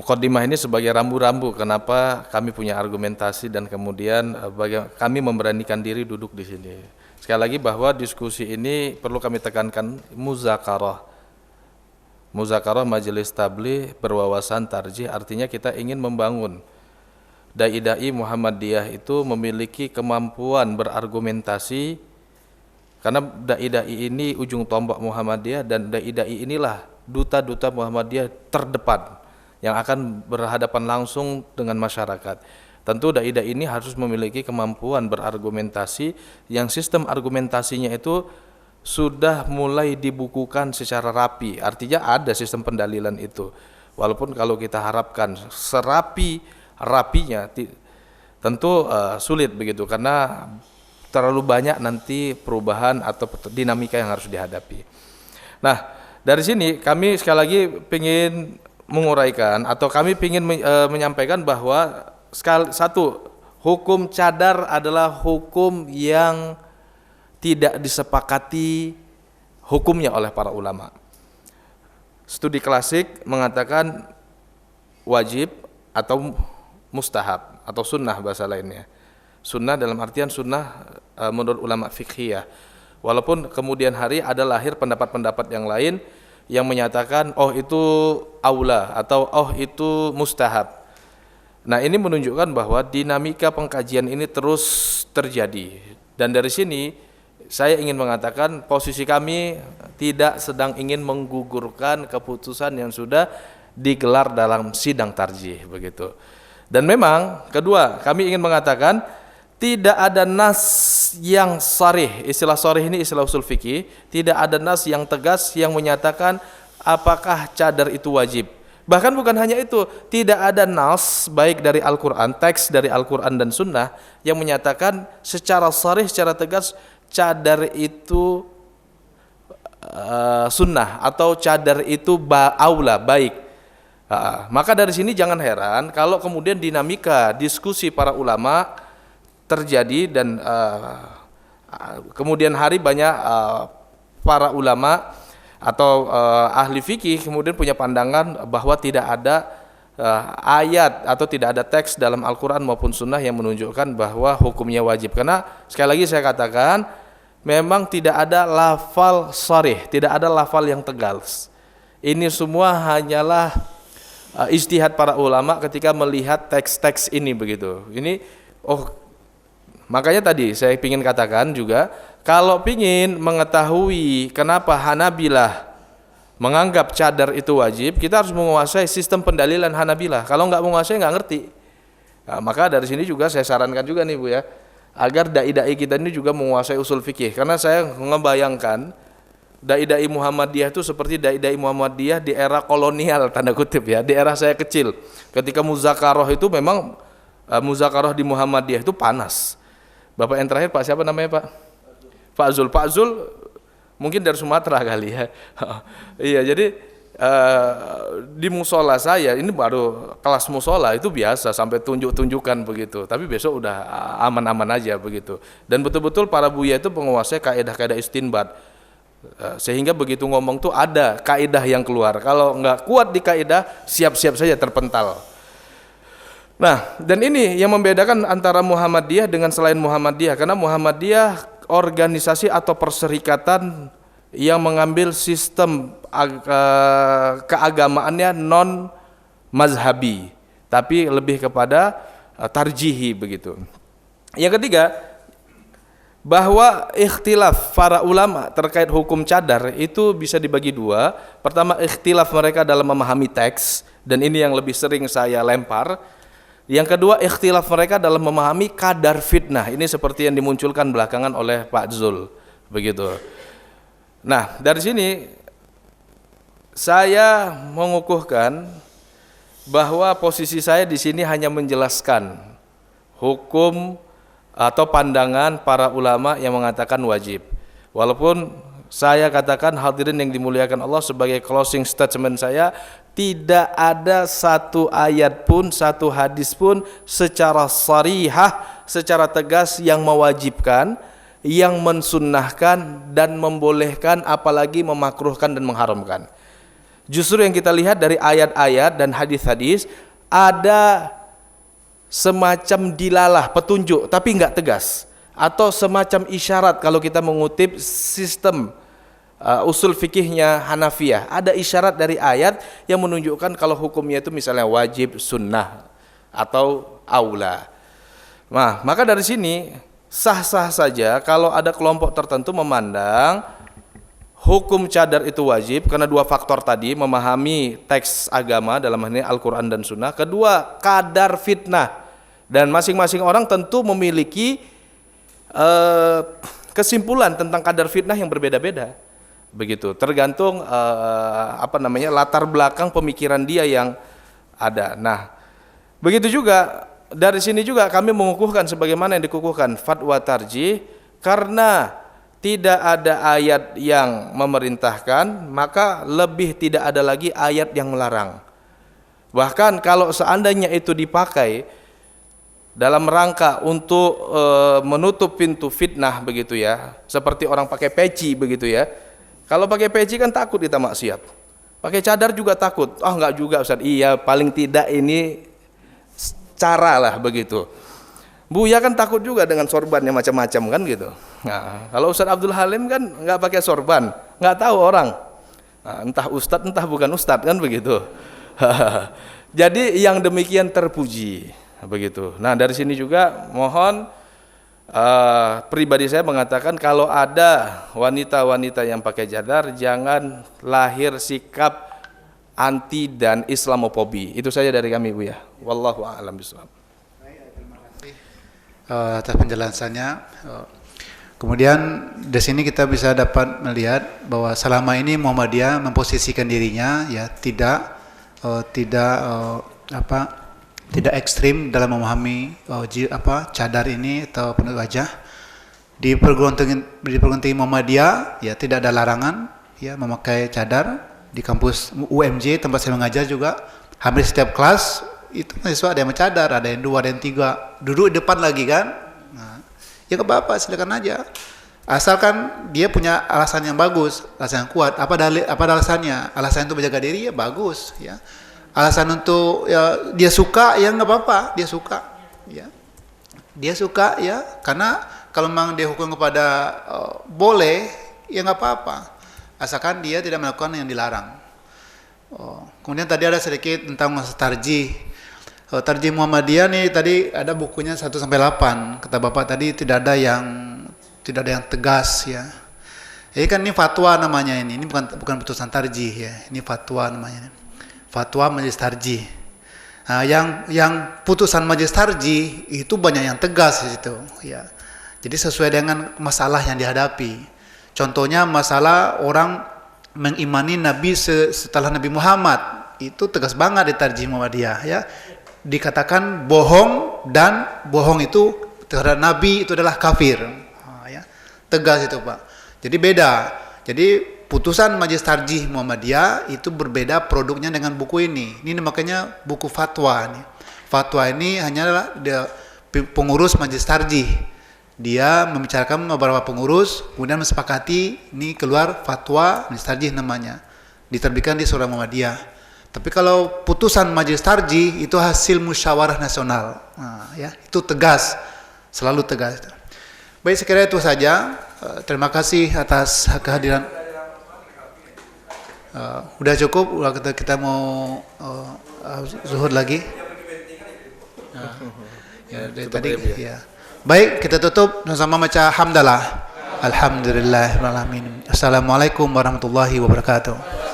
Muqaddimah ini sebagai rambu-rambu kenapa kami punya argumentasi dan kemudian kami memberanikan diri duduk di sini. Sekali lagi bahwa diskusi ini perlu kami tekankan muzakarah. Muzakarah majelis tabligh berwawasan tarjih, artinya kita ingin membangun dai-dai Muhammadiyah itu memiliki kemampuan berargumentasi, karena dai-dai ini ujung tombak Muhammadiyah dan dai-dai inilah duta-duta Muhammadiyah terdepan yang akan berhadapan langsung dengan masyarakat. Tentu dai-dai ini harus memiliki kemampuan berargumentasi yang sistem argumentasinya itu sudah mulai dibukukan secara rapi. Artinya ada sistem pendalilan itu. Walaupun kalau kita harapkan rapinya tentu sulit begitu, karena terlalu banyak nanti perubahan atau dinamika yang harus dihadapi. Nah, dari sini kami sekali lagi ingin menguraikan atau kami ingin menyampaikan bahwa satu, hukum cadar adalah hukum yang tidak disepakati hukumnya oleh para ulama. Studi klasik mengatakan wajib atau mustahab atau sunnah bahasa lainnya. Sunnah dalam artian sunnah menurut ulama fiqhiyah. Walaupun kemudian hari ada lahir pendapat-pendapat yang lain yang menyatakan oh itu aula atau oh itu mustahab. Nah, ini menunjukkan bahwa dinamika pengkajian ini terus terjadi. Dan dari sini saya ingin mengatakan posisi kami tidak sedang ingin menggugurkan keputusan yang sudah digelar dalam sidang tarjih begitu. Dan memang kedua, kami ingin mengatakan tidak ada nas yang sharih, istilah sharih ini istilah usul fikih, tidak ada nas yang tegas yang menyatakan apakah cadar itu wajib. Bahkan bukan hanya itu, tidak ada nas baik dari Al-Quran, teks dari Al-Quran dan Sunnah yang menyatakan secara sharih, secara tegas cadar itu sunnah atau cadar itu aula, baik. Maka dari sini jangan heran kalau kemudian dinamika diskusi para ulama terjadi dan kemudian hari banyak para ulama atau ahli fikih kemudian punya pandangan bahwa tidak ada ayat atau tidak ada teks dalam Al-Quran maupun Sunnah yang menunjukkan bahwa hukumnya wajib. Karena sekali lagi saya katakan memang tidak ada lafal sharih, tidak ada lafal yang tegas. Ini semua hanyalah ijtihad para ulama ketika melihat teks-teks ini begitu. Ini makanya tadi saya ingin katakan juga, kalau ingin mengetahui kenapa Hanabilah menganggap cadar itu wajib, kita harus menguasai sistem pendalilan Hanabilah. Kalau nggak menguasai nggak ngerti. Nah, maka dari sini juga saya sarankan juga nih Bu ya, agar dai-dai kita ini juga menguasai usul fikih. Karena saya ngebayangkan dai-dai Muhammadiyah itu seperti dai-dai Muhammadiyah di era kolonial tanda kutip ya, di era saya kecil. Ketika muzakarah itu memang muzakarah di Muhammadiyah itu panas. Bapak yang terakhir Pak siapa namanya Pak? Pak Zul. Pak Zul mungkin dari Sumatera kali ya. Iya, jadi di musola saya ini baru kelas musola itu biasa sampai tunjuk-tunjukkan begitu. Tapi besok udah aman-aman aja begitu. Dan betul-betul para buya itu penguasai kaidah-kaidah istinbat. Sehingga begitu ngomong tuh ada kaidah yang keluar. Kalau nggak kuat di kaidah, siap-siap saja terpental. Nah, dan ini yang membedakan antara Muhammadiyah dengan selain Muhammadiyah, karena Muhammadiyah organisasi atau perserikatan yang mengambil sistem keagamaannya non mazhabi, tapi lebih kepada tarjihi begitu. Yang ketiga, bahwa ikhtilaf para ulama terkait hukum cadar itu bisa dibagi dua. Pertama, ikhtilaf mereka dalam memahami teks, dan ini yang lebih sering saya lempar. Yang kedua, ikhtilaf mereka dalam memahami kadar fitnah. Ini seperti yang dimunculkan belakangan oleh Pak Zul, begitu. Nah, dari sini saya mengukuhkan bahwa posisi saya di sini hanya menjelaskan hukum atau pandangan para ulama yang mengatakan wajib. Walaupun saya katakan hadirin yang dimuliakan Allah, sebagai closing statement saya, tidak ada satu ayat pun, satu hadis pun secara sharihah, secara tegas yang mewajibkan, yang mensunnahkan dan membolehkan, apalagi memakruhkan dan mengharamkan. Justru yang kita lihat dari ayat-ayat dan hadis-hadis ada semacam dilalah, petunjuk, tapi nggak tegas, atau semacam isyarat. Kalau kita mengutip sistem usul fikihnya Hanafiyah, ada isyarat dari ayat yang menunjukkan kalau hukumnya itu misalnya wajib, sunnah, atau aula. Nah, maka dari sini sah-sah saja kalau ada kelompok tertentu memandang hukum cadar itu wajib karena dua faktor tadi, memahami teks agama dalam hal ini Al-Quran dan Sunnah. Kedua, kadar fitnah, dan masing-masing orang tentu memiliki kesimpulan tentang kadar fitnah yang berbeda-beda. Begitu, tergantung latar belakang pemikiran dia yang ada. Nah, begitu juga dari sini juga kami mengukuhkan sebagaimana yang dikukuhkan fatwa tarjih, karena tidak ada ayat yang memerintahkan, maka lebih tidak ada lagi ayat yang melarang. Bahkan kalau seandainya itu dipakai dalam rangka untuk menutup pintu fitnah begitu ya, seperti orang pakai peci begitu ya. Kalau pakai peci kan takut kita maksiat. Pakai cadar juga takut. Enggak juga Ustaz. Iya, paling tidak ini cara lah begitu. Buya kan takut juga dengan sorbannya macam-macam kan gitu. Nah, kalau Ustaz Abdul Halim kan nggak pakai sorban, nggak tahu orang. Nah, entah ustadz, entah bukan ustadz kan begitu. Jadi yang demikian terpuji begitu. Nah dari sini juga mohon pribadi saya mengatakan kalau ada wanita-wanita yang pakai cadar jangan lahir sikap anti dan Islamofobi. Itu saja dari kami Bu ya. Wallahu a'lam bishawab. Atas penjelasannya. Kemudian di sini kita bisa dapat melihat bahwa selama ini Muhammadiyah memposisikan dirinya ya tidak ekstrim dalam memahami cadar ini atau penutup wajah. Di perguruan tinggi Muhammadiyah ya tidak ada larangan ya memakai cadar. Di kampus UMJ tempat saya mengajar juga hampir setiap kelas itu mahasiswa ada yang bercadar, ada yang 2, ada yang 3, duduk di depan lagi kan. Nah, ya nggak apa-apa, silakan aja. Asalkan dia punya alasan yang bagus, alasan yang kuat. Apa alasannya? Alasan untuk menjaga diri ya bagus, ya. Alasan untuk ya, dia suka ya nggak apa-apa, dia suka, ya. Dia suka ya, karena kalau memang dia hukum kepada boleh, ya nggak apa-apa. Asalkan dia tidak melakukan yang dilarang. Kemudian tadi ada sedikit tentang masa tarjih. Tarjih Muhammadiyah nih tadi ada bukunya 1-8. Kata Bapak tadi tidak ada yang tegas ya. Ini kan ini fatwa namanya ini bukan putusan tarjih ya. Ini fatwa namanya. Fatwa majelis tarjih. Nah, yang putusan majelis tarjih itu banyak yang tegas di situ ya. Jadi sesuai dengan masalah yang dihadapi. Contohnya masalah orang mengimani Nabi setelah Nabi Muhammad, itu tegas banget di tarjih Muhammadiyah ya. Dikatakan bohong dan bohong itu terhadap Nabi itu adalah kafir. Ya. Tegas itu Pak. Jadi beda. Jadi putusan majelis tarjih Muhammadiyah itu berbeda produknya dengan buku ini. Ini makanya buku fatwa nih. Fatwa ini hanyalah pengurus majelis tarjih. Dia membicarakan beberapa pengurus, kemudian mensepakati ini keluar fatwa majelis tarjih namanya. Diterbitkan di Surah Muhammadiyah. Tapi kalau putusan majelis tarjih itu hasil musyawarah nasional. Nah, ya, itu tegas, selalu tegas. Baik, sekiranya itu saja. Terima kasih atas kehadiran. Udah cukup, udah kita mau zuhur lagi. Ya, dari tadi ya. Baik, kita tutup sama baca hamdalah. Alhamdulillahirabbil alamin. Assalamualaikum warahmatullahi wabarakatuh.